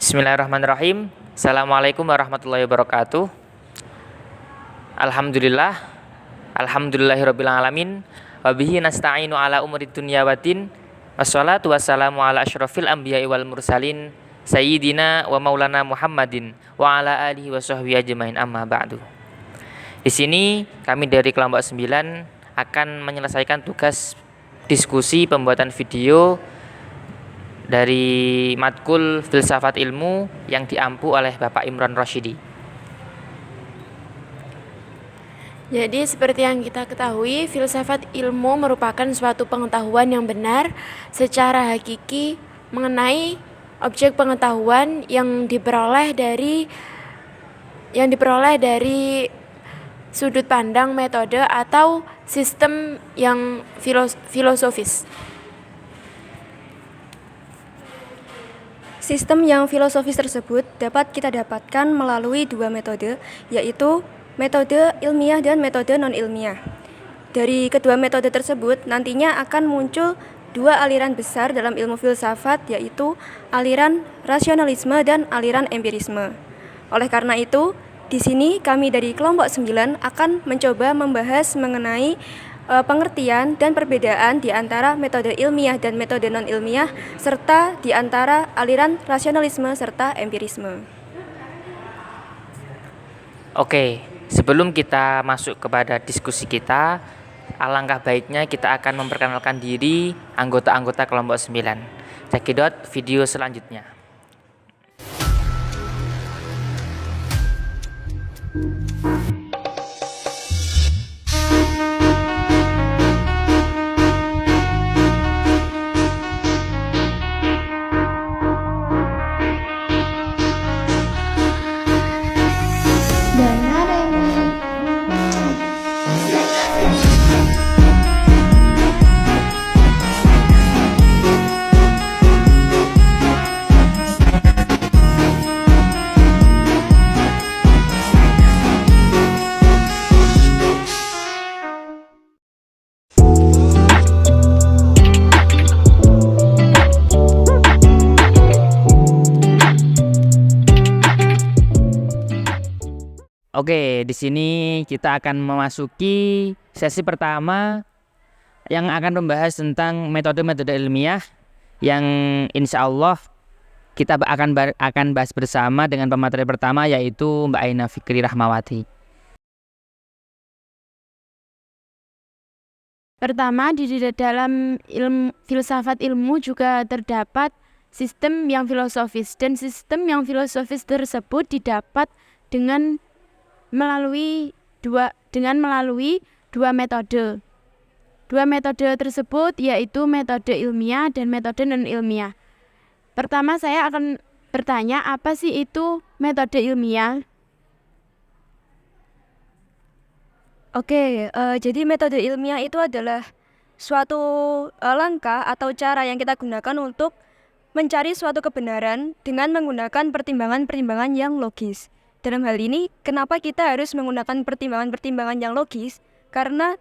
Bismillahirrahmanirrahim. Assalamualaikum warahmatullahi wabarakatuh. Alhamdulillah. Alhamdulillahirabbil alamin. Wa bihi nasta'inu ala umuri dunya waddin. Wassalatu wassalamu ala asyrafil anbiya'i wal mursalin sayyidina wa maulana Muhammadin wa ala alihi wa sahbihi ajmain, amma ba'du. Di sini kami dari kelompok 9 akan menyelesaikan tugas diskusi pembuatan video dari matkul filsafat ilmu yang diampu oleh Bapak Imron Rosyidi. Jadi seperti yang kita ketahui, filsafat ilmu merupakan suatu pengetahuan yang benar secara hakiki mengenai objek pengetahuan yang diperoleh dari sudut pandang, metode atau sistem yang filosofis. Sistem yang filosofis tersebut dapat kita dapatkan melalui dua metode, yaitu metode ilmiah dan metode non-ilmiah. Dari kedua metode tersebut nantinya akan muncul dua aliran besar dalam ilmu filsafat, yaitu aliran rasionalisme dan aliran empirisme. Oleh karena itu, di sini kami dari kelompok 9 akan mencoba membahas mengenai pengertian dan perbedaan di antara metode ilmiah dan metode non-ilmiah, serta di antara aliran rasionalisme serta empirisme. Oke, sebelum kita masuk kepada diskusi kita, alangkah baiknya kita akan memperkenalkan diri anggota-anggota kelompok 9. Cekidot video selanjutnya. Oke, di sini kita akan memasuki sesi pertama yang akan membahas tentang metode-metode ilmiah yang insya Allah kita akan bahas bersama dengan pemateri pertama, yaitu Mbak Aina Fikri Rahmawati. Pertama, di dalam filsafat ilmu juga terdapat sistem yang filosofis, dan sistem yang filosofis tersebut didapat dengan melalui dua metode. Dua metode tersebut yaitu metode ilmiah dan metode non-ilmiah. Pertama, saya akan bertanya, apa sih itu metode ilmiah? Oke, jadi metode ilmiah itu adalah suatu langkah atau cara yang kita gunakan untuk mencari suatu kebenaran dengan menggunakan pertimbangan-pertimbangan yang logis. Dalam hal ini, kenapa kita harus menggunakan pertimbangan-pertimbangan yang logis? Karena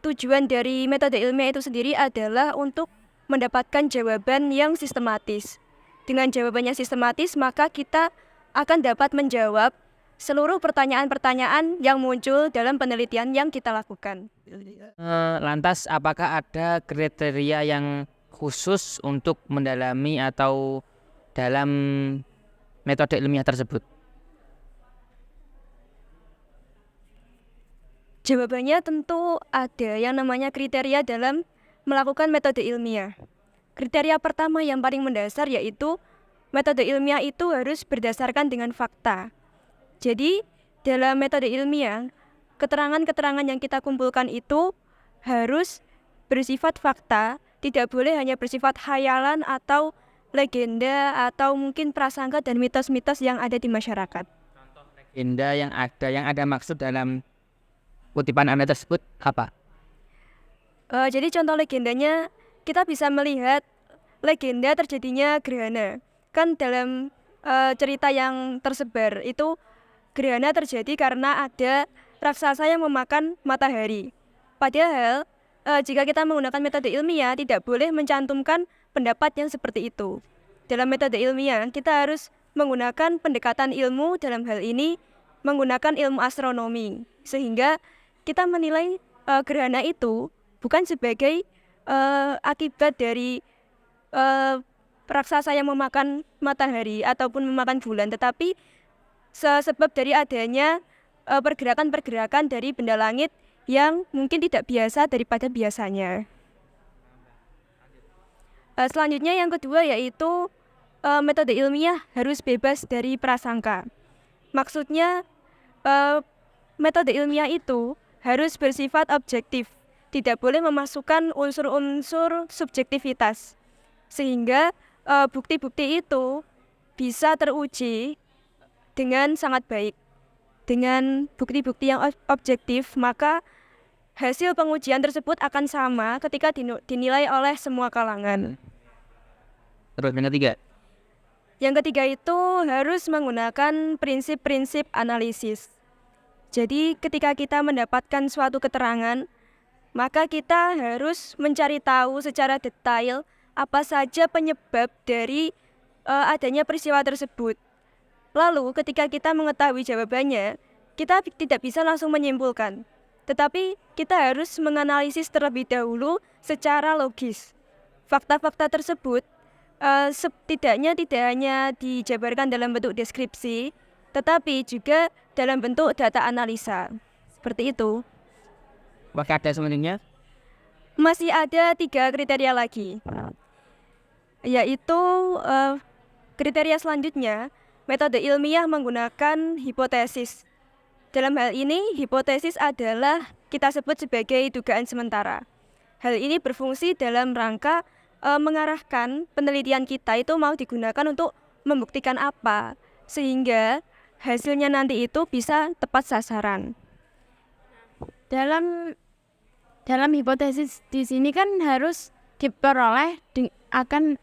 tujuan dari metode ilmiah itu sendiri adalah untuk mendapatkan jawaban yang sistematis. Dengan jawaban yang sistematis, maka kita akan dapat menjawab seluruh pertanyaan-pertanyaan yang muncul dalam penelitian yang kita lakukan. Lantas, apakah ada kriteria yang khusus untuk mendalami atau dalam metode ilmiah tersebut? Jawabannya tentu ada yang namanya kriteria dalam melakukan metode ilmiah. Kriteria pertama yang paling mendasar yaitu metode ilmiah itu harus berdasarkan dengan fakta. Jadi, dalam metode ilmiah, keterangan-keterangan yang kita kumpulkan itu harus bersifat fakta, tidak boleh hanya bersifat khayalan atau legenda atau mungkin prasangka dan mitos-mitos yang ada di masyarakat. Contoh legenda yang ada maksud dalam kutipan Anda tersebut apa? Jadi contoh legendanya, kita bisa melihat legenda terjadinya gerhana. Kan dalam cerita yang tersebar itu, gerhana terjadi karena ada raksasa yang memakan matahari. Padahal jika kita menggunakan metode ilmiah, tidak boleh mencantumkan pendapat yang seperti itu. Dalam metode ilmiah, kita harus menggunakan pendekatan ilmu, dalam hal ini menggunakan ilmu astronomi, sehingga kita menilai gerhana itu bukan sebagai akibat dari raksasa yang memakan matahari ataupun memakan bulan, tetapi sebab dari adanya pergerakan-pergerakan dari benda langit yang mungkin tidak biasa daripada biasanya. Selanjutnya yang kedua yaitu metode ilmiah harus bebas dari prasangka. Maksudnya metode ilmiah itu harus bersifat objektif, tidak boleh memasukkan unsur-unsur subjektivitas, sehingga bukti-bukti itu bisa teruji dengan sangat baik. Dengan bukti-bukti yang objektif, maka hasil pengujian tersebut akan sama ketika dinilai oleh semua kalangan. Terus yang ketiga? Yang ketiga itu harus menggunakan prinsip-prinsip analisis. Jadi ketika kita mendapatkan suatu keterangan, maka kita harus mencari tahu secara detail apa saja penyebab dari adanya peristiwa tersebut. Lalu ketika kita mengetahui jawabannya, kita tidak bisa langsung menyimpulkan, tetapi kita harus menganalisis terlebih dahulu secara logis. Fakta-fakta tersebut setidaknya tidak hanya dijabarkan dalam bentuk deskripsi, tetapi juga dalam bentuk data analisa. Seperti itu. Apakah ada selanjutnya? Masih ada 3 kriteria lagi, yaitu kriteria selanjutnya, metode ilmiah menggunakan hipotesis. Dalam hal ini, hipotesis adalah kita sebut sebagai dugaan sementara. Hal ini berfungsi dalam rangka mengarahkan penelitian kita itu mau digunakan untuk membuktikan apa, sehingga hasilnya nanti itu bisa tepat sasaran. Dalam hipotesis di sini kan harus diperoleh akan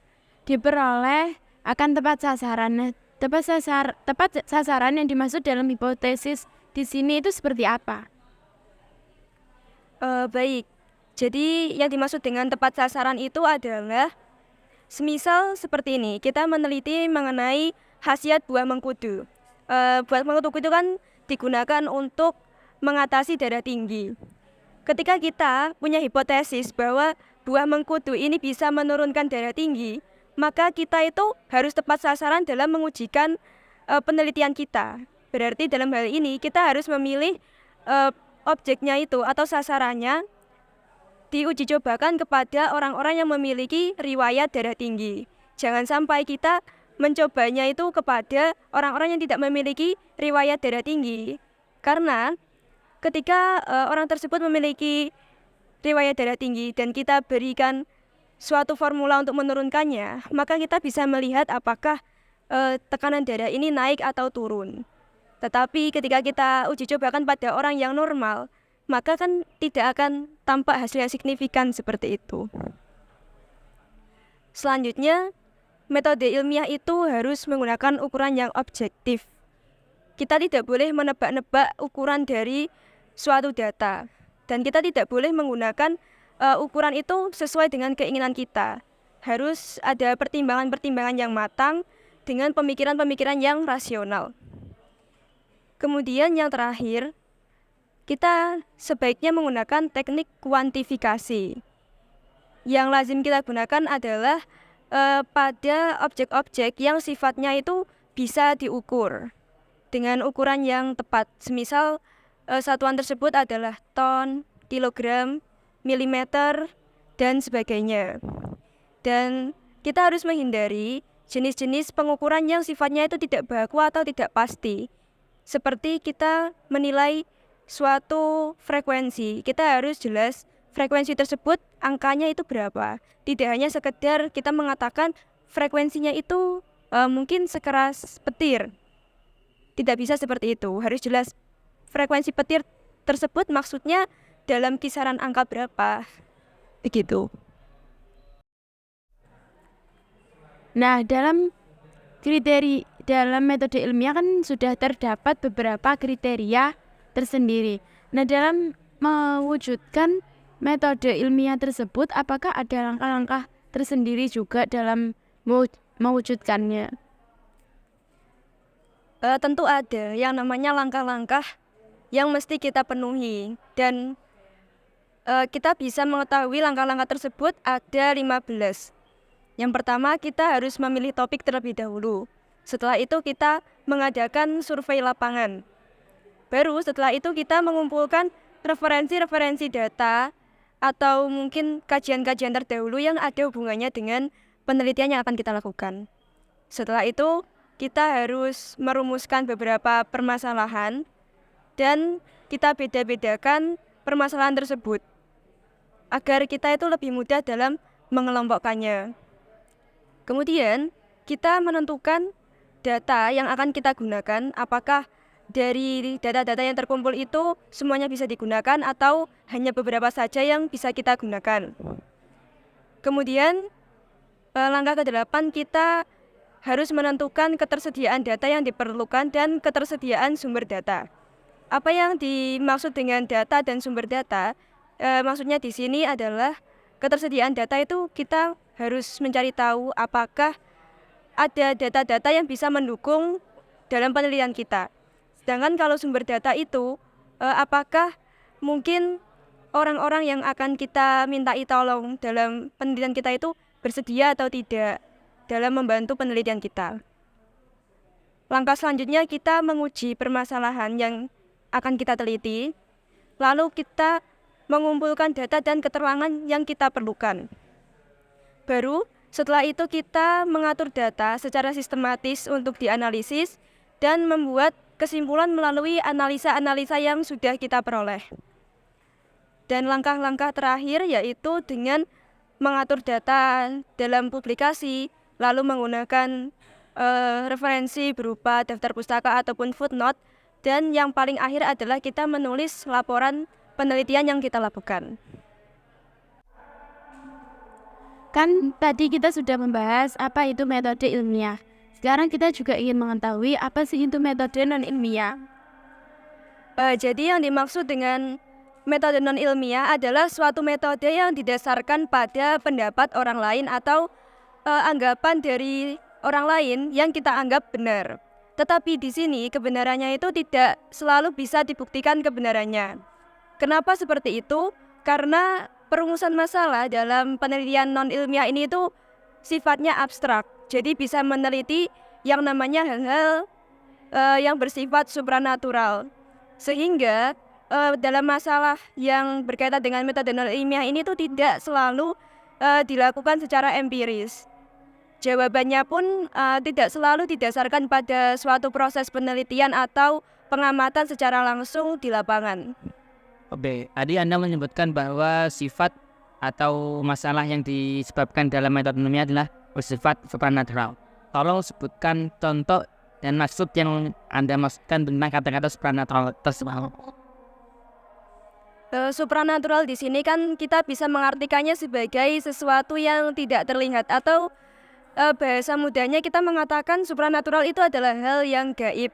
tepat sasaran. Tepat sasaran yang dimaksud dalam hipotesis di sini itu seperti apa? Baik. Jadi yang dimaksud dengan tepat sasaran itu adalah semisal seperti ini, kita meneliti mengenai khasiat buah mengkudu. Buah mengkudu itu kan digunakan untuk mengatasi darah tinggi. Ketika kita punya hipotesis bahwa buah mengkudu ini bisa menurunkan darah tinggi, maka kita itu harus tepat sasaran dalam mengujikan penelitian kita. Berarti dalam hal ini kita harus memilih objeknya itu atau sasarannya diuji cobakan kepada orang-orang yang memiliki riwayat darah tinggi. Jangan sampai kita mencobanya itu kepada orang-orang yang tidak memiliki riwayat darah tinggi. Karena ketika orang tersebut memiliki riwayat darah tinggi dan kita berikan suatu formula untuk menurunkannya, maka kita bisa melihat apakah tekanan darah ini naik atau turun. Tetapi ketika kita uji cobakan pada orang yang normal, maka kan tidak akan tampak hasil yang signifikan seperti itu. Selanjutnya, metode ilmiah itu harus menggunakan ukuran yang objektif. Kita tidak boleh menebak-nebak ukuran dari suatu data, dan kita tidak boleh menggunakan ukuran itu sesuai dengan keinginan kita. Harus ada pertimbangan-pertimbangan yang matang dengan pemikiran-pemikiran yang rasional. Kemudian yang terakhir, kita sebaiknya menggunakan teknik kuantifikasi. Yang lazim kita gunakan adalah pada objek-objek yang sifatnya itu bisa diukur dengan ukuran yang tepat. Semisal satuan tersebut adalah ton, kilogram, milimeter, dan sebagainya. Dan kita harus menghindari jenis-jenis pengukuran yang sifatnya itu tidak baku atau tidak pasti. Seperti kita menilai suatu frekuensi, kita harus jelas frekuensi tersebut angkanya itu berapa. Tidak hanya sekedar kita mengatakan frekuensinya itu mungkin sekeras petir. Tidak bisa seperti itu, harus jelas frekuensi petir tersebut maksudnya dalam kisaran angka berapa. Begitu. Nah, dalam metode ilmiah kan sudah terdapat beberapa kriteria tersendiri. Nah, dalam mewujudkan metode ilmiah tersebut, apakah ada langkah-langkah tersendiri juga dalam mewujudkannya? Tentu ada yang namanya langkah-langkah yang mesti kita penuhi, dan kita bisa mengetahui langkah-langkah tersebut ada 15. Yang pertama, kita harus memilih topik terlebih dahulu. Setelah itu kita mengadakan survei lapangan. Baru setelah itu kita mengumpulkan referensi-referensi data atau mungkin kajian-kajian terdahulu yang ada hubungannya dengan penelitian yang akan kita lakukan. Setelah itu kita harus merumuskan beberapa permasalahan dan kita beda-bedakan permasalahan tersebut agar kita itu lebih mudah dalam mengelompokkannya. Kemudian kita menentukan data yang akan kita gunakan, apakah dari data-data yang terkumpul itu semuanya bisa digunakan atau hanya beberapa saja yang bisa kita gunakan. Kemudian langkah ke-8, kita harus menentukan ketersediaan data yang diperlukan dan ketersediaan sumber data. Apa yang dimaksud dengan data dan sumber data? Maksudnya di sini adalah ketersediaan data itu kita harus mencari tahu apakah ada data-data yang bisa mendukung dalam penelitian kita. Sedangkan kalau sumber data itu, apakah mungkin orang-orang yang akan kita mintai tolong dalam penelitian kita itu bersedia atau tidak dalam membantu penelitian kita. Langkah selanjutnya kita menguji permasalahan yang akan kita teliti, lalu kita mengumpulkan data dan keterangan yang kita perlukan. Baru setelah itu kita mengatur data secara sistematis untuk dianalisis dan membuat kesimpulan melalui analisa-analisa yang sudah kita peroleh. Dan langkah-langkah terakhir yaitu dengan mengatur data dalam publikasi, lalu menggunakan referensi berupa daftar pustaka ataupun footnote, dan yang paling akhir adalah kita menulis laporan penelitian yang kita lakukan. Kan tadi kita sudah membahas apa itu metode ilmiah. Sekarang kita juga ingin mengetahui apa sih itu metode non-ilmiah. Jadi yang dimaksud dengan metode non-ilmiah adalah suatu metode yang didasarkan pada pendapat orang lain atau anggapan dari orang lain yang kita anggap benar. Tetapi di sini kebenarannya itu tidak selalu bisa dibuktikan kebenarannya. Kenapa seperti itu? Karena perumusan masalah dalam penelitian non-ilmiah ini itu sifatnya abstrak. Jadi bisa meneliti yang namanya hal-hal yang bersifat supranatural. Sehingga dalam masalah yang berkaitan dengan metode non-ilmiah ini tuh tidak selalu dilakukan secara empiris. Jawabannya pun tidak selalu didasarkan pada suatu proses penelitian atau pengamatan secara langsung di lapangan. Oke, tadi Anda menyebutkan bahwa sifat atau masalah yang disebabkan dalam metode ilmiah adalah bersifat supranatural. Tolong sebutkan contoh dan maksud yang Anda maksudkan tentang kata-kata supranatural tersebut. Supranatural di sini kan kita bisa mengartikannya sebagai sesuatu yang tidak terlihat, atau bahasa mudahnya kita mengatakan supranatural itu adalah hal yang gaib.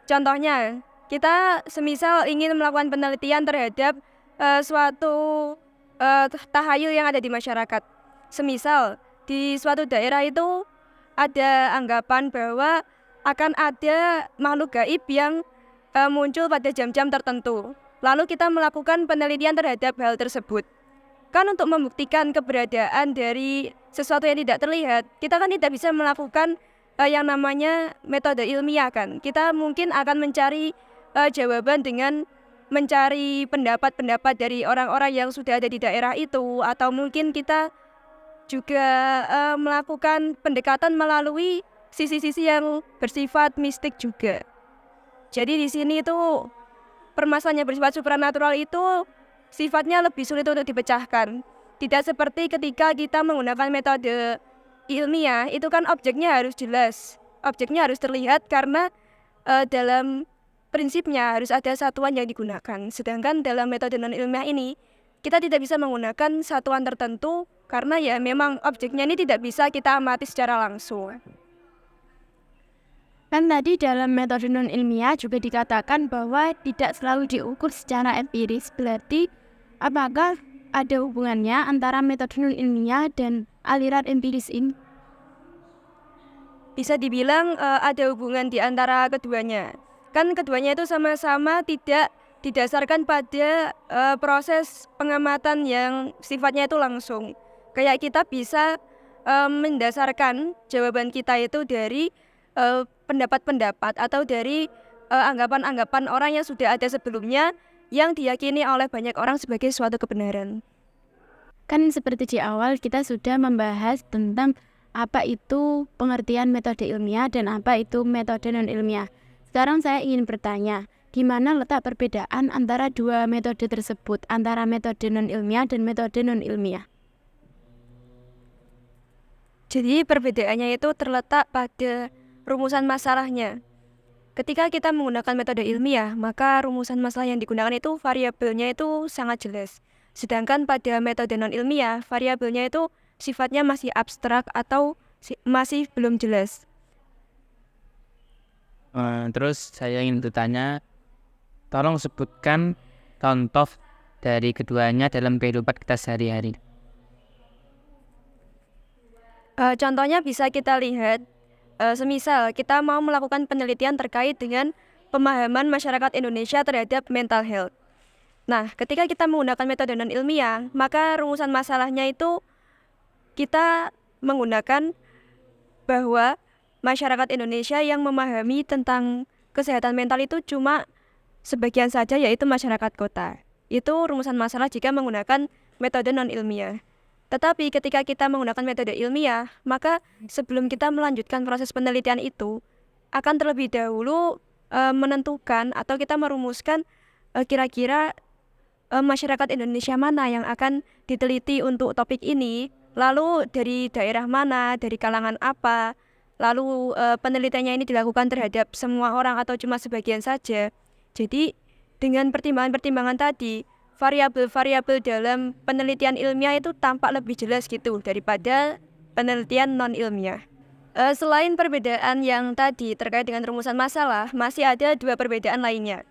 Contohnya, kita semisal ingin melakukan penelitian terhadap suatu tahayul yang ada di masyarakat. Semisal di suatu daerah itu ada anggapan bahwa akan ada makhluk gaib yang muncul pada jam-jam tertentu. Lalu kita melakukan penelitian terhadap hal tersebut. Kan untuk membuktikan keberadaan dari sesuatu yang tidak terlihat, kita kan tidak bisa melakukan yang namanya metode ilmiah kan. Kita mungkin akan mencari jawaban dengan mencari pendapat-pendapat dari orang-orang yang sudah ada di daerah itu, atau mungkin kita juga melakukan pendekatan melalui sisi-sisi yang bersifat mistik juga. Jadi di sini itu permasalahan yang bersifat supranatural itu sifatnya lebih sulit untuk dipecahkan. Tidak seperti ketika kita menggunakan metode ilmiah, itu kan objeknya harus jelas, objeknya harus terlihat karena dalam prinsipnya harus ada satuan yang digunakan. Sedangkan dalam metode non-ilmiah ini, kita tidak bisa menggunakan satuan tertentu karena ya memang objeknya ini tidak bisa kita amati secara langsung. Kan tadi dalam metode non-ilmiah juga dikatakan bahwa tidak selalu diukur secara empiris. Berarti apakah ada hubungannya antara metode non-ilmiah dan aliran empiris ini? bisa dibilang ada hubungan di antara keduanya. Kan keduanya itu sama-sama tidak didasarkan pada proses pengamatan yang sifatnya itu langsung. Kayak kita bisa mendasarkan jawaban kita itu dari pendapat-pendapat atau dari anggapan-anggapan orang yang sudah ada sebelumnya yang diyakini oleh banyak orang sebagai suatu kebenaran. Kan seperti di awal kita sudah membahas tentang apa itu pengertian metode ilmiah dan apa itu metode non-ilmiah. Sekarang saya ingin bertanya, di mana letak perbedaan antara dua metode tersebut, antara metode non-ilmiah dan metode non-ilmiah? Jadi perbedaannya itu terletak pada rumusan masalahnya. Ketika kita menggunakan metode ilmiah, maka rumusan masalah yang digunakan itu variabelnya itu sangat jelas. Sedangkan pada metode non-ilmiah, variabelnya itu sifatnya masih abstrak atau masih belum jelas. Terus saya ingin bertanya, tolong sebutkan contoh dari keduanya dalam kehidupan kita sehari-hari. Contohnya bisa kita lihat, semisal kita mau melakukan penelitian terkait dengan pemahaman masyarakat Indonesia terhadap mental health. Nah, ketika kita menggunakan metode non-ilmiah, maka rumusan masalahnya itu kita menggunakan bahwa masyarakat Indonesia yang memahami tentang kesehatan mental itu cuma sebagian saja, yaitu masyarakat kota. Itu rumusan masalah jika menggunakan metode non-ilmiah. Tetapi ketika kita menggunakan metode ilmiah, maka sebelum kita melanjutkan proses penelitian itu, akan terlebih dahulu menentukan atau kita merumuskan kira-kira masyarakat Indonesia mana yang akan diteliti untuk topik ini, lalu dari daerah mana, dari kalangan apa, lalu penelitiannya ini dilakukan terhadap semua orang atau cuma sebagian saja. Jadi dengan pertimbangan-pertimbangan tadi, variabel-variabel dalam penelitian ilmiah itu tampak lebih jelas gitu daripada penelitian non-ilmiah. Selain perbedaan yang tadi terkait dengan rumusan masalah, masih ada dua perbedaan lainnya.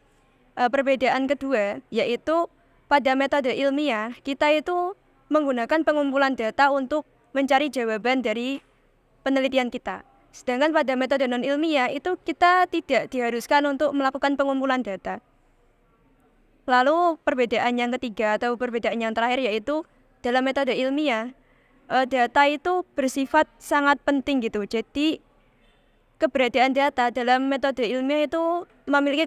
Perbedaan kedua yaitu pada metode ilmiah, kita itu menggunakan pengumpulan data untuk mencari jawaban dari penelitian kita. Sedangkan pada metode non-ilmiah itu kita tidak diharuskan untuk melakukan pengumpulan data. Lalu perbedaan yang ketiga atau perbedaan yang terakhir yaitu dalam metode ilmiah, data itu bersifat sangat penting gitu. Jadi keberadaan data dalam metode ilmiah itu memiliki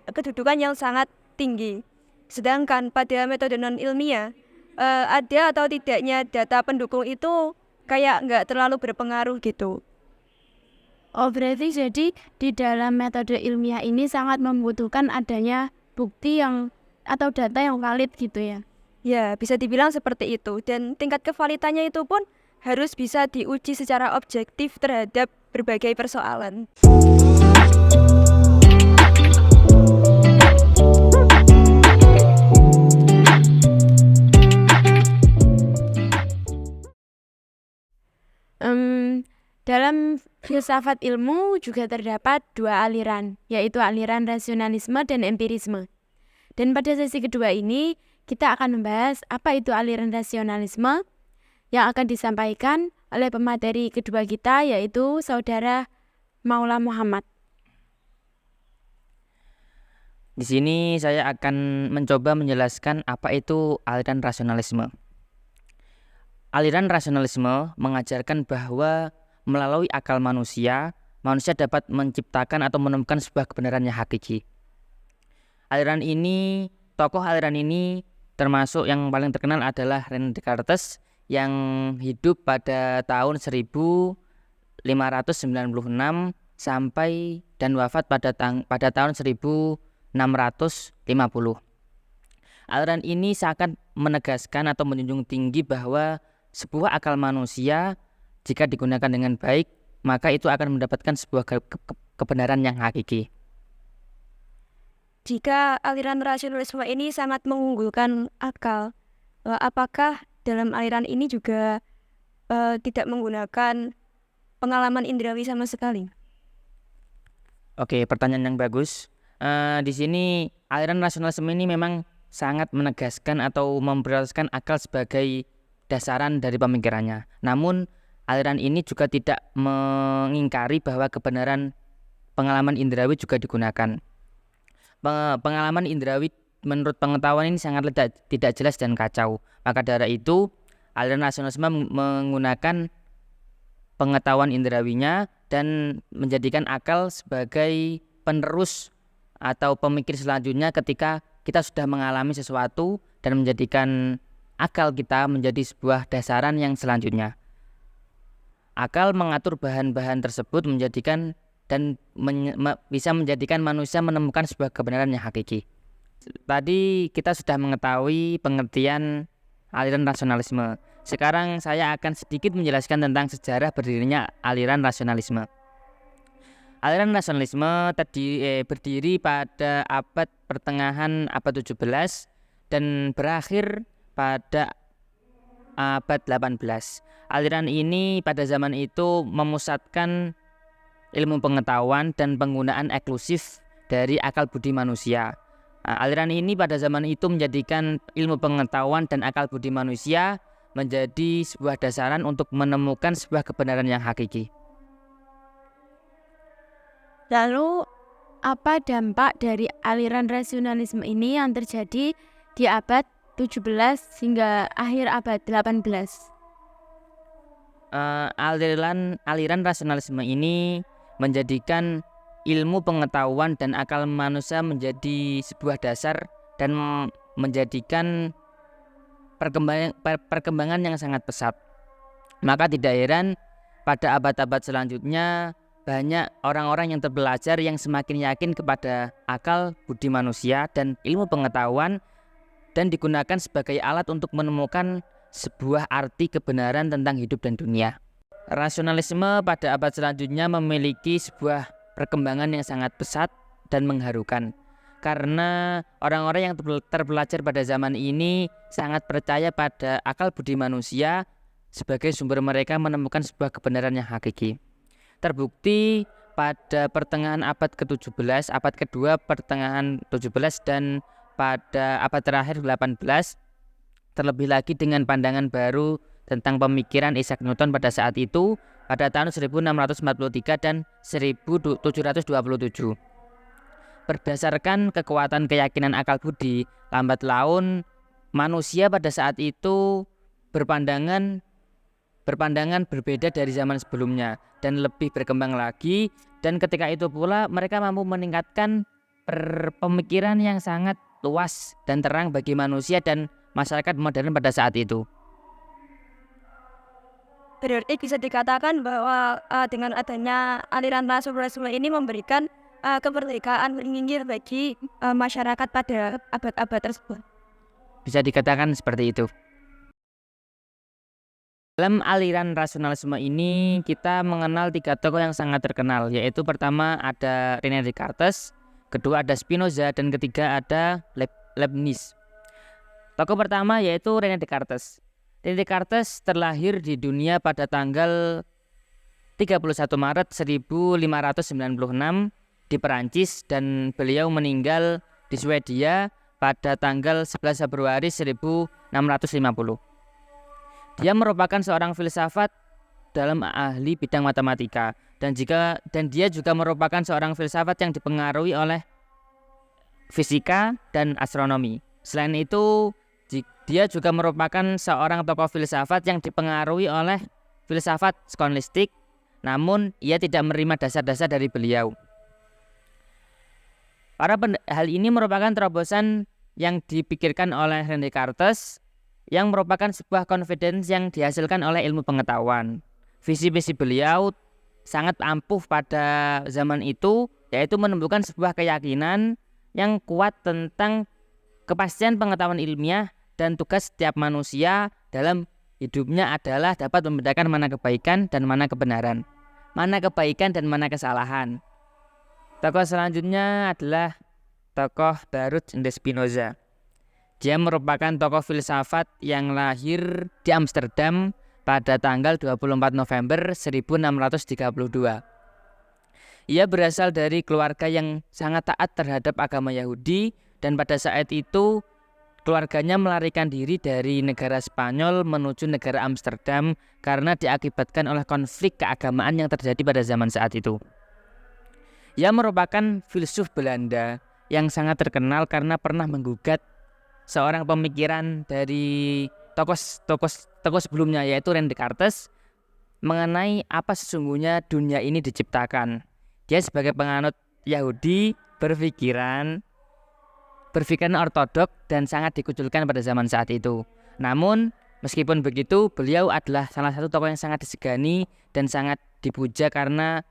kedudukan yang sangat tinggi. Sedangkan pada metode non-ilmiah, ada atau tidaknya data pendukung itu kayak nggak terlalu berpengaruh gitu. Oh, berarti jadi di dalam metode ilmiah ini sangat membutuhkan adanya bukti yang atau data yang valid gitu ya? Ya, bisa dibilang seperti itu. Dan tingkat kevalitannya itu pun harus bisa diuji secara objektif terhadap berbagai persoalan. Dalam filsafat ilmu juga terdapat dua aliran, yaitu aliran rasionalisme dan empirisme. Dan pada sesi kedua ini, kita akan membahas apa itu aliran rasionalisme yang akan disampaikan oleh pemateri kedua kita, yaitu Saudara Maula Muhammad. Di sini saya akan mencoba menjelaskan apa itu aliran rasionalisme. Aliran rasionalisme mengajarkan bahwa melalui akal manusia dapat menciptakan atau menemukan sebuah kebenaran yang hakiki. Tokoh aliran ini termasuk yang paling terkenal adalah René Descartes yang hidup pada tahun 1596 sampai dan wafat pada tahun 1650. Aliran ini sangat menegaskan atau menjunjung tinggi bahwa sebuah akal manusia jika digunakan dengan baik, maka itu akan mendapatkan sebuah kebenaran yang hakiki. Jika aliran rasionalisme ini sangat mengunggulkan akal, apakah dalam aliran ini juga tidak menggunakan pengalaman indrawi sama sekali? Oke, pertanyaan yang bagus. Di sini aliran rasionalisme ini memang sangat menegaskan atau memprioritaskan akal sebagai dasaran dari pemikirannya. Namun aliran ini juga tidak mengingkari bahwa kebenaran pengalaman indrawi juga digunakan. Pengalaman indrawi menurut pengetahuan ini sangat tidak jelas dan kacau. Maka dari itu, aliran rasionalisme menggunakan pengetahuan indrawinya dan menjadikan akal sebagai penerus atau pemikir selanjutnya ketika kita sudah mengalami sesuatu dan menjadikan akal kita menjadi sebuah dasaran yang selanjutnya. Akal mengatur bahan-bahan tersebut menjadikan dan bisa menjadikan manusia menemukan sebuah kebenaran yang hakiki. Tadi kita sudah mengetahui pengertian aliran rasionalisme. Sekarang saya akan sedikit menjelaskan tentang sejarah berdirinya aliran rasionalisme. Aliran rasionalisme berdiri pada abad pertengahan abad 17 dan berakhir pada abad 18. Aliran ini pada zaman itu memusatkan ilmu pengetahuan dan penggunaan eksklusif dari akal budi manusia. Aliran ini pada zaman itu menjadikan ilmu pengetahuan dan akal budi manusia menjadi sebuah dasaran untuk menemukan sebuah kebenaran yang hakiki. Lalu, apa dampak dari aliran rasionalisme ini yang terjadi di abad 17 hingga akhir abad 18? Aliran rasionalisme ini menjadikan ilmu pengetahuan dan akal manusia menjadi sebuah dasar dan menjadikan perkembangan yang sangat pesat. Maka tidak heran pada abad-abad selanjutnya banyak orang-orang yang terbelajar yang semakin yakin kepada akal budi manusia dan ilmu pengetahuan dan digunakan sebagai alat untuk menemukan sebuah arti kebenaran tentang hidup dan dunia. Rasionalisme pada abad selanjutnya memiliki sebuah perkembangan yang sangat pesat dan mengharukan karena orang-orang yang terbelajar pada zaman ini sangat percaya pada akal budi manusia sebagai sumber mereka menemukan sebuah kebenaran yang hakiki. Terbukti pada pertengahan abad ke-17, abad kedua pertengahan 17 dan pada abad terakhir 18, terlebih lagi dengan pandangan baru tentang pemikiran Isaac Newton pada saat itu pada tahun 1643 dan 1727. Berdasarkan kekuatan keyakinan akal budi, lambat laun manusia pada saat itu berpandangan berbeda dari zaman sebelumnya dan lebih berkembang lagi, dan ketika itu pula mereka mampu meningkatkan pemikiran yang sangat luas dan terang bagi manusia dan masyarakat modern pada saat itu. Berarti bisa dikatakan bahwa dengan adanya aliran rasionalisme ini memberikan kemerdekaan berpikir bagi masyarakat pada abad-abad tersebut. Bisa dikatakan seperti itu. Dalam aliran rasionalisme ini kita mengenal 3 tokoh yang sangat terkenal, yaitu pertama ada René Descartes, kedua ada Spinoza, dan ketiga ada Leibniz. Tokoh pertama yaitu René Descartes. René Descartes terlahir di dunia pada tanggal 31 Maret 1596 di Perancis dan beliau meninggal di Swedia pada tanggal 11 Februari 1650. Dia merupakan seorang filsafat dalam ahli bidang matematika dan dia juga merupakan seorang filsafat yang dipengaruhi oleh fisika dan astronomi. Selain itu, dia juga merupakan seorang tokoh filsafat yang dipengaruhi oleh filsafat skolastik, namun ia tidak menerima dasar-dasar dari beliau. Hal ini merupakan terobosan yang dipikirkan oleh René Descartes yang merupakan sebuah confidence yang dihasilkan oleh ilmu pengetahuan. Visi-visi beliau sangat ampuh pada zaman itu, yaitu menumbuhkan sebuah keyakinan yang kuat tentang kepastian pengetahuan ilmiah dan tugas setiap manusia dalam hidupnya adalah dapat membedakan mana kebaikan dan mana kebenaran, mana kebaikan dan mana kesalahan. Tokoh selanjutnya adalah tokoh Baruch de Spinoza. Dia merupakan tokoh filsafat yang lahir di Amsterdam pada tanggal 24 November 1632. Ia berasal dari keluarga yang sangat taat terhadap agama Yahudi dan pada saat itu Keluarganya melarikan diri dari negara Spanyol menuju negara Amsterdam karena diakibatkan oleh konflik keagamaan yang terjadi pada zaman saat itu. Ia merupakan filsuf Belanda yang sangat terkenal karena pernah menggugat seorang pemikiran dari tokoh sebelumnya, yaitu Rene Descartes, mengenai apa sesungguhnya dunia ini diciptakan. Dia sebagai penganut Yahudi berpikiran ortodok dan sangat dikucilkan pada zaman saat itu. Namun, meskipun begitu, beliau adalah salah satu tokoh yang sangat disegani dan sangat dipuja karena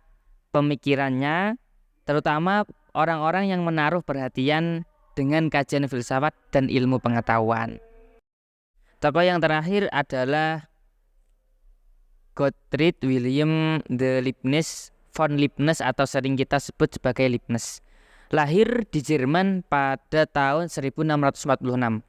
pemikirannya, terutama orang-orang yang menaruh perhatian dengan kajian filsafat dan ilmu pengetahuan. Tokoh yang terakhir adalah Gottfried Wilhelm de Leibniz von Leibniz atau sering kita sebut sebagai Leibniz. Lahir di Jerman pada tahun 1646.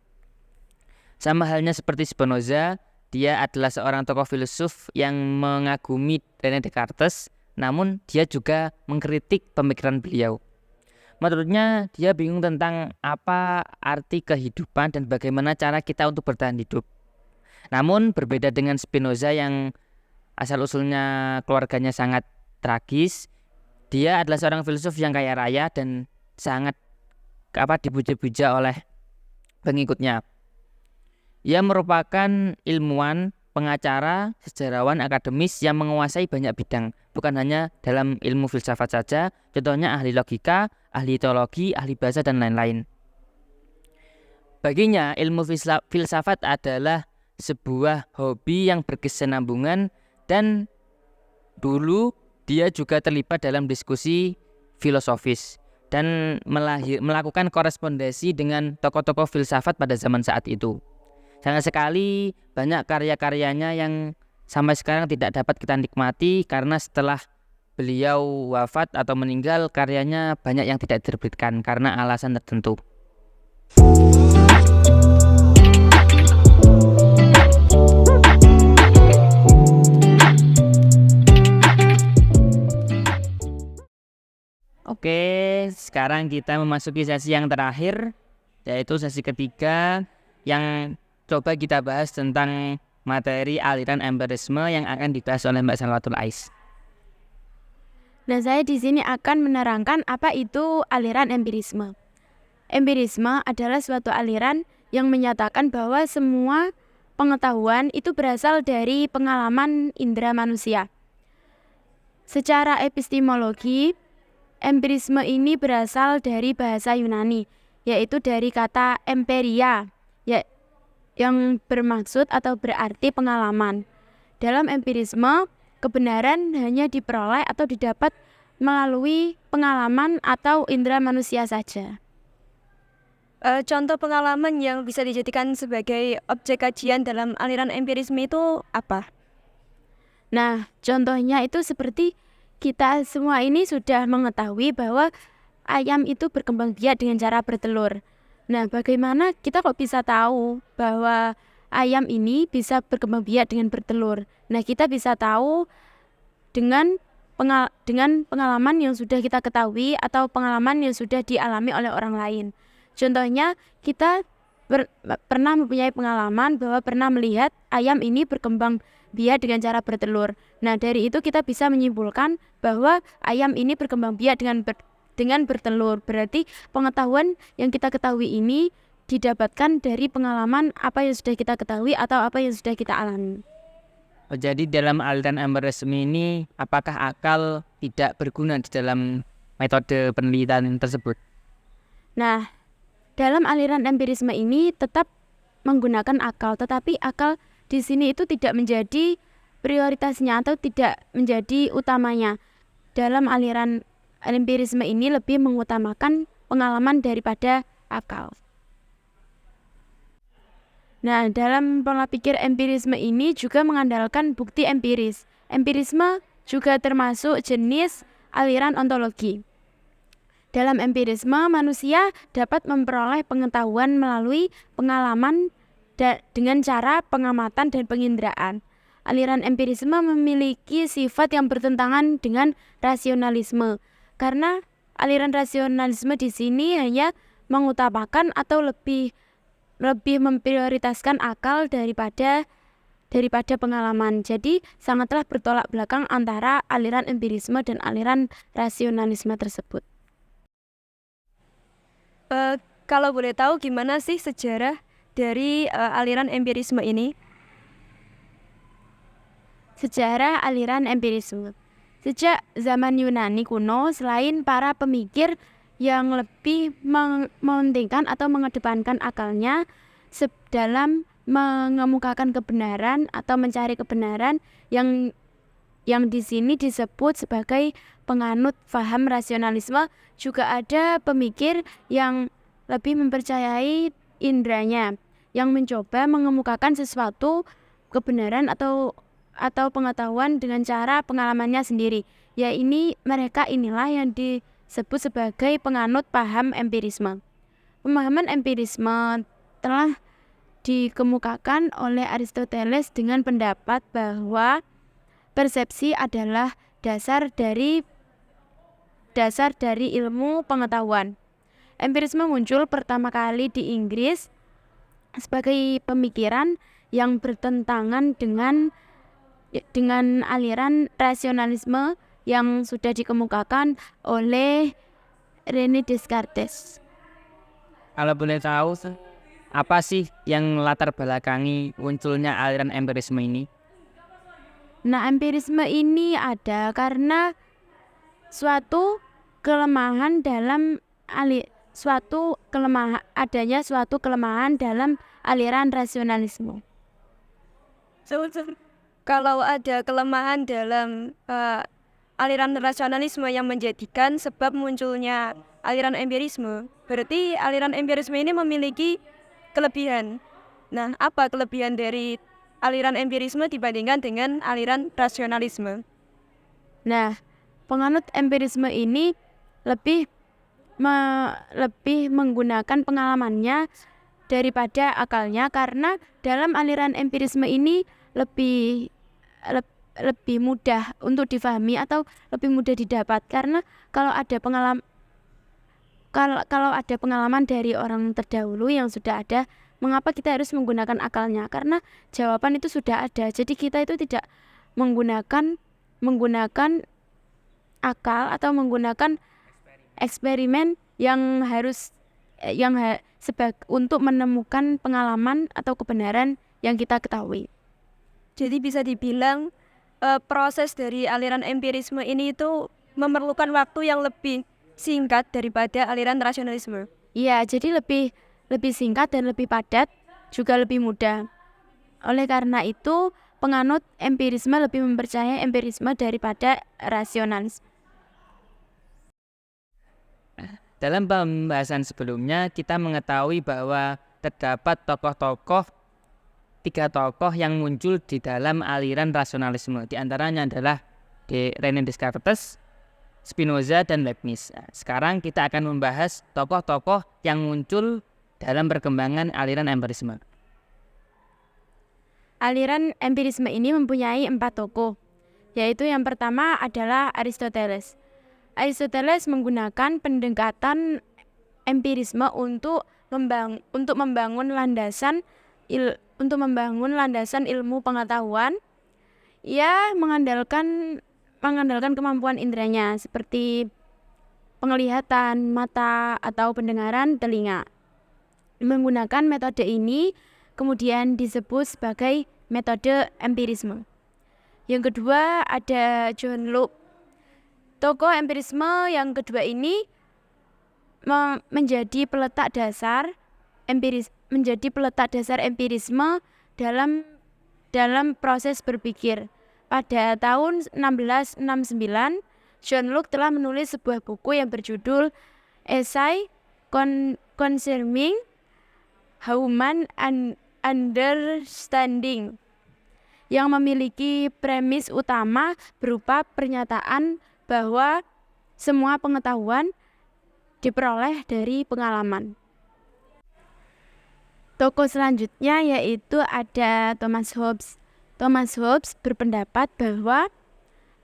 Sama halnya seperti Spinoza, dia adalah seorang tokoh filsuf yang mengagumi René Descartes, namun dia juga mengkritik pemikiran beliau. Menurutnya, dia bingung tentang apa arti kehidupan dan bagaimana cara kita untuk bertahan hidup. Namun berbeda dengan Spinoza yang asal-usulnya keluarganya sangat tragis, dia adalah seorang filsuf yang kaya raya dan sangat dipuja-puja oleh pengikutnya. Ia merupakan ilmuwan, pengacara, sejarawan, akademis yang menguasai banyak bidang, bukan hanya dalam ilmu filsafat saja, contohnya ahli logika, ahli teologi, ahli bahasa, dan lain-lain. Baginya, ilmu filsafat adalah sebuah hobi yang berkesinambungan dan dulu dia juga terlibat dalam diskusi filosofis dan melakukan korespondensi dengan tokoh-tokoh filsafat pada zaman saat itu. Sangat sekali banyak karya-karyanya yang sampai sekarang tidak dapat kita nikmati karena setelah beliau wafat atau meninggal, karyanya banyak yang tidak diterbitkan karena alasan tertentu. Oke, sekarang kita memasuki sesi yang terakhir, yaitu sesi ketiga yang coba kita bahas tentang materi aliran empirisme yang akan dibahas oleh Mbak Salwatul Ais. Nah, saya di sini akan menerangkan apa itu aliran empirisme. Empirisme adalah suatu aliran yang menyatakan bahwa semua pengetahuan itu berasal dari pengalaman indera manusia. Secara epistemologi, empirisme ini berasal dari bahasa Yunani, yaitu dari kata emperia, yang bermaksud atau berarti pengalaman. Dalam empirisme, kebenaran hanya diperoleh atau didapat melalui pengalaman atau indera manusia saja. Contoh pengalaman yang bisa dijadikan sebagai objek kajian dalam aliran empirisme itu apa? Nah, contohnya itu seperti kita semua ini sudah mengetahui bahwa ayam itu berkembang biak dengan cara bertelur. Nah, bagaimana kita kok bisa tahu bahwa ayam ini bisa berkembang biak dengan bertelur? Nah, kita bisa tahu dengan pengalaman yang sudah kita ketahui atau pengalaman yang sudah dialami oleh orang lain. Contohnya, kita pernah mempunyai pengalaman bahwa pernah melihat ayam ini berkembang biak dengan cara bertelur. Nah, dari itu kita bisa menyimpulkan bahwa ayam ini berkembang biak dengan bertelur. Berarti pengetahuan yang kita ketahui ini didapatkan dari pengalaman apa yang sudah kita ketahui atau apa yang sudah kita alami. Jadi dalam aliran empirisme ini, apakah akal tidak berguna di dalam metode penelitian tersebut? Nah, dalam aliran empirisme ini tetap menggunakan akal, tetapi akal di sini itu tidak menjadi prioritasnya atau tidak menjadi utamanya. Dalam aliran empirisme ini lebih mengutamakan pengalaman daripada akal. Nah, dalam pola pikir empirisme ini juga mengandalkan bukti empiris. Empirisme juga termasuk jenis aliran ontologi. Dalam empirisme, manusia dapat memperoleh pengetahuan melalui pengalaman dengan cara pengamatan dan penginderaan. Aliran empirisme memiliki sifat yang bertentangan dengan rasionalisme, karena aliran rasionalisme di sini hanya mengutamakan atau lebih memprioritaskan akal daripada pengalaman. Jadi sangatlah bertolak belakang antara aliran empirisme dan aliran rasionalisme tersebut. Kalau boleh tahu gimana sih sejarah dari aliran empirisme ini? Sejarah aliran empirisme. Sejak zaman Yunani kuno, selain para pemikir yang lebih mementingkan atau mengedepankan akalnya dalam mengemukakan kebenaran atau mencari kebenaran yang di sini disebut sebagai penganut paham rasionalisme, juga ada pemikir yang lebih mempercayai indranya, yang mencoba mengemukakan sesuatu kebenaran atau pengetahuan dengan cara pengalamannya sendiri. Mereka inilah yang disebut sebagai penganut paham empirisme. Pemahaman empirisme telah dikemukakan oleh Aristoteles dengan pendapat bahwa persepsi adalah dasar dari ilmu pengetahuan. Empirisme muncul pertama kali di Inggris sebagai pemikiran yang bertentangan dengan aliran rasionalisme yang sudah dikemukakan oleh René Descartes. Kalau boleh tahu, apa sih yang latar belakangi munculnya aliran empirisme ini? Nah, empirisme ini ada karena suatu kelemahan dalam aliran rasionalisme. Kalau ada kelemahan dalam aliran rasionalisme yang menjadikan sebab munculnya aliran empirisme, berarti aliran empirisme ini memiliki kelebihan. Nah, apa kelebihan dari aliran empirisme dibandingkan dengan aliran rasionalisme? Nah, penganut empirisme ini lebih menggunakan pengalamannya daripada akalnya, karena dalam aliran empirisme ini lebih mudah untuk difahami atau lebih mudah didapat, karena kalau ada pengalaman dari orang terdahulu yang sudah ada, mengapa kita harus menggunakan akalnya? Karena jawaban itu sudah ada. Jadi kita itu tidak menggunakan akal atau menggunakan eksperimen yang untuk menemukan pengalaman atau kebenaran yang kita ketahui. Jadi bisa dibilang proses dari aliran empirisme ini itu memerlukan waktu yang lebih singkat daripada aliran rasionalisme. Iya, jadi lebih singkat dan lebih padat, juga lebih mudah. Oleh karena itu, penganut empirisme lebih mempercayai empirisme daripada rasionalisme. Dalam pembahasan sebelumnya, kita mengetahui bahwa terdapat tiga tokoh yang muncul di dalam aliran rasionalisme. Di antaranya adalah René Descartes, Spinoza, dan Leibniz. Sekarang kita akan membahas tokoh-tokoh yang muncul dalam perkembangan aliran empirisme. Aliran empirisme ini mempunyai 4 tokoh, yaitu yang pertama adalah Aristoteles. Aristoteles menggunakan pendekatan empirisme untuk membangun landasan ilmu pengetahuan. Ia mengandalkan kemampuan inderanya seperti penglihatan mata atau pendengaran telinga. Menggunakan metode ini kemudian disebut sebagai metode empirisme. Yang kedua ada John Locke. Tokoh empirisme yang kedua ini menjadi peletak dasar empirisme dalam proses berpikir. Pada tahun 1669, John Locke telah menulis sebuah buku yang berjudul Essay Concerning Human Understanding, yang memiliki premis utama berupa pernyataan bahwa semua pengetahuan diperoleh dari pengalaman. Tokoh selanjutnya yaitu ada Thomas Hobbes. Thomas Hobbes berpendapat bahwa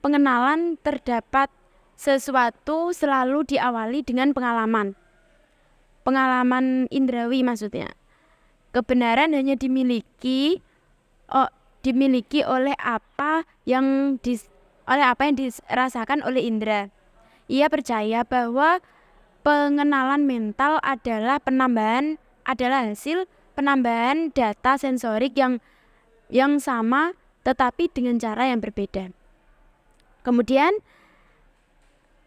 pengenalan terdapat sesuatu selalu diawali dengan pengalaman indrawi maksudnya. Kebenaran hanya dimiliki oleh apa yang dirasakan oleh indera. Ia percaya bahwa pengenalan mental adalah hasil penambahan data sensorik yang sama tetapi dengan cara yang berbeda. Kemudian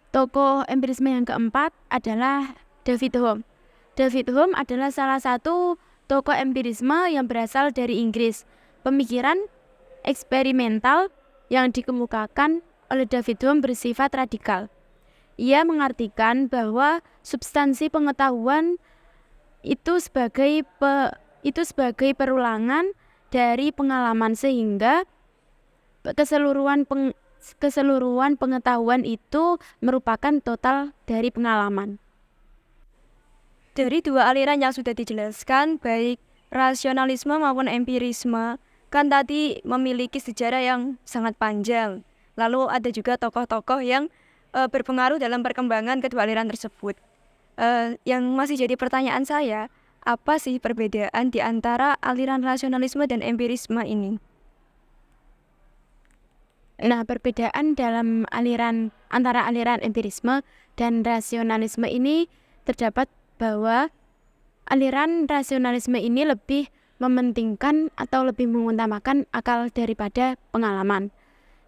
tokoh empirisme yang keempat adalah David Hume. David Hume adalah salah satu tokoh empirisme yang berasal dari Inggris. Pemikiran eksperimental yang dikemukakan oleh David Hume bersifat radikal. Ia mengartikan bahwa substansi pengetahuan itu sebagai perulangan dari pengalaman, sehingga keseluruhan pengetahuan itu merupakan total dari pengalaman. Dari dua aliran yang sudah dijelaskan, baik rasionalisme maupun empirisme, kan tadi memiliki sejarah yang sangat panjang. Lalu ada juga tokoh-tokoh yang berpengaruh dalam perkembangan kedua aliran tersebut. Yang masih jadi pertanyaan saya, apa sih perbedaan di antara aliran rasionalisme dan empirisme ini? Nah, perbedaan dalam antara aliran empirisme dan rasionalisme ini terdapat bahwa aliran rasionalisme ini lebih mementingkan atau lebih mengutamakan akal daripada pengalaman.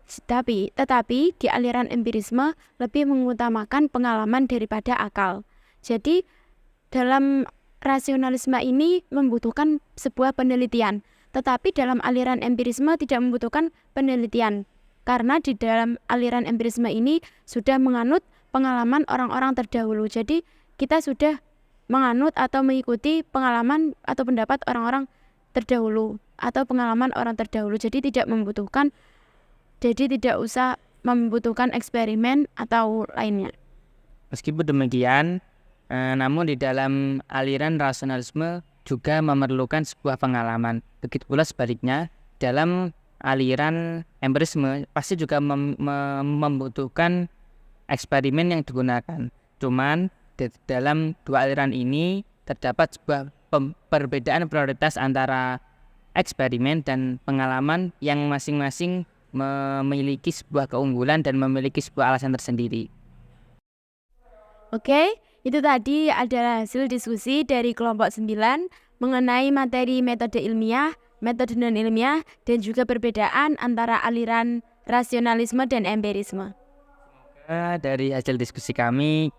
Tetapi di aliran empirisme lebih mengutamakan pengalaman daripada akal. Jadi dalam rasionalisme ini membutuhkan sebuah penelitian, tetapi dalam aliran empirisme tidak membutuhkan penelitian. Karena di dalam aliran empirisme ini sudah menganut pengalaman orang-orang terdahulu. Jadi kita sudah menganut atau mengikuti pengalaman atau pendapat orang-orang terdahulu atau pengalaman orang terdahulu. Jadi tidak usah membutuhkan eksperimen atau lainnya. Meskipun demikian, namun di dalam aliran rasionalisme juga memerlukan sebuah pengalaman. Begitu pula sebaliknya, dalam aliran empirisme pasti juga membutuhkan eksperimen yang digunakan. Cuman dalam dua aliran ini terdapat sebuah perbedaan prioritas antara eksperimen dan pengalaman yang masing-masing memiliki sebuah keunggulan dan memiliki sebuah alasan tersendiri. Oke, itu tadi adalah hasil diskusi dari kelompok 9 mengenai materi metode ilmiah, metode non-ilmiah, dan juga perbedaan antara aliran rasionalisme dan empirisme. Dari hasil diskusi kami,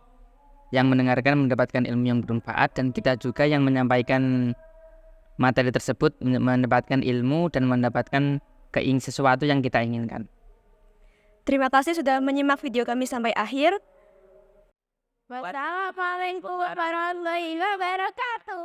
yang mendengarkan mendapatkan ilmu yang bermanfaat, dan kita juga yang menyampaikan materi tersebut mendapatkan ilmu dan mendapatkan sesuatu yang kita inginkan. Terima kasih sudah menyimak video kami sampai akhir. Wassalamualaikum warahmatullahi wabarakatuh.